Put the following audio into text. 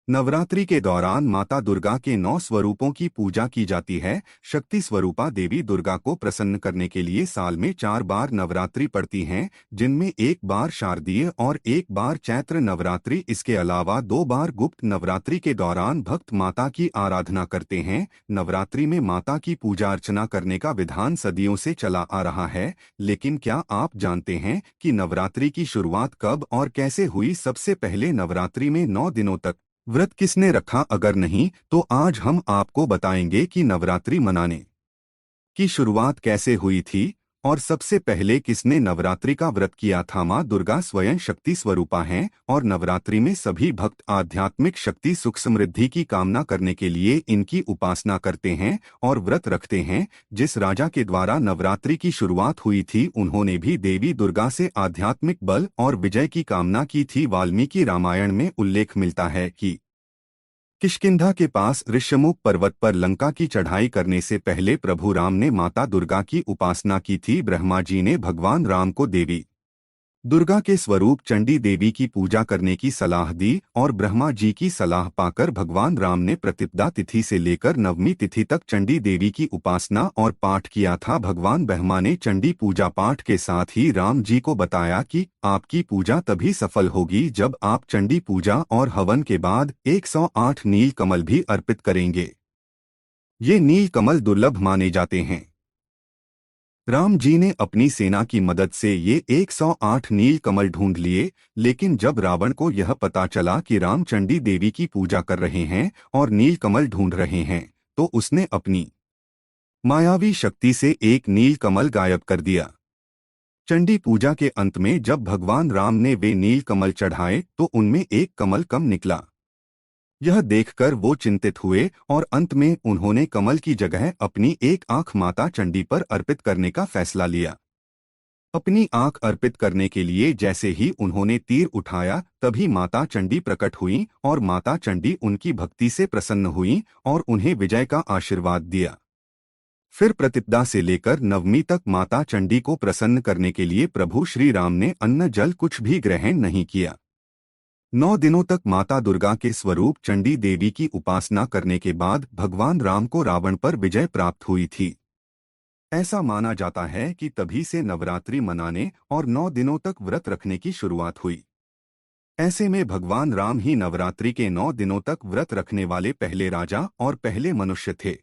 नवरात्रि के दौरान माता दुर्गा के 9 स्वरूपों की पूजा की जाती है। शक्ति स्वरूपा देवी दुर्गा को प्रसन्न करने के लिए साल में 4 बार नवरात्रि पड़ती हैं, जिनमें एक बार शारदीय और एक बार चैत्र नवरात्रि। इसके अलावा 2 बार गुप्त नवरात्रि के दौरान भक्त माता की आराधना करते हैं। नवरात्रि में माता की पूजा अर्चना करने का विधान सदियों से चला आ रहा है, लेकिन क्या आप जानते हैं कि नवरात्रि की शुरुआत कब और कैसे हुई? सबसे पहले नवरात्रि में 9 दिनों तक व्रत किसने रखा? अगर नहीं तो आज हम आपको बताएंगे कि नवरात्रि मनाने की शुरुआत कैसे हुई थी और सबसे पहले किसने नवरात्रि का व्रत किया था। माँ दुर्गा स्वयं शक्ति स्वरूपा हैं और नवरात्रि में सभी भक्त आध्यात्मिक शक्ति सुख समृद्धि की कामना करने के लिए इनकी उपासना करते हैं और व्रत रखते हैं। जिस राजा के द्वारा नवरात्रि की शुरुआत हुई थी, उन्होंने भी देवी दुर्गा से आध्यात्मिक बल और विजय की कामना की थी। वाल्मीकि रामायण में उल्लेख मिलता है कि किष्किंधा के पास ऋष्यमुख पर्वत पर लंका की चढ़ाई करने से पहले प्रभु राम ने माता दुर्गा की उपासना की थी। ब्रह्मा जी ने भगवान राम को देवी दुर्गा के स्वरूप चंडी देवी की पूजा करने की सलाह दी और ब्रह्मा जी की सलाह पाकर भगवान राम ने प्रतिपदा तिथि से लेकर नवमी तिथि तक चंडी देवी की उपासना और पाठ किया था। भगवान ब्रह्मा ने चंडी पूजा पाठ के साथ ही राम जी को बताया कि आपकी पूजा तभी सफल होगी जब आप चंडी पूजा और हवन के बाद 108 नील कमल भी अर्पित करेंगे। ये नील कमल दुर्लभ माने जाते हैं। राम जी ने अपनी सेना की मदद से ये 108 नील कमल ढूंढ लिए, लेकिन जब रावण को यह पता चला कि राम चंडी देवी की पूजा कर रहे हैं और नील कमल ढूंढ रहे हैं, तो उसने अपनी मायावी शक्ति से एक नील कमल गायब कर दिया। चंडी पूजा के अंत में जब भगवान राम ने वे नील कमल चढ़ाए तो उनमें एक कमल कम निकला। यह देखकर वो चिंतित हुए और अंत में उन्होंने कमल की जगह अपनी एक आंख माता चंडी पर अर्पित करने का फैसला लिया। अपनी आंख अर्पित करने के लिए जैसे ही उन्होंने तीर उठाया, तभी माता चंडी प्रकट हुईं और माता चंडी उनकी भक्ति से प्रसन्न हुईं और उन्हें विजय का आशीर्वाद दिया। फिर प्रतिपदा से लेकर नवमी तक माता चंडी को प्रसन्न करने के लिए प्रभु श्री राम ने अन्न जल कुछ भी ग्रहण नहीं किया। 9 दिनों तक माता दुर्गा के स्वरूप चंडी देवी की उपासना करने के बाद भगवान राम को रावण पर विजय प्राप्त हुई थी। ऐसा माना जाता है कि तभी से नवरात्रि मनाने और 9 दिनों तक व्रत रखने की शुरुआत हुई। ऐसे में भगवान राम ही नवरात्रि के 9 दिनों तक व्रत रखने वाले पहले राजा और पहले मनुष्य थे।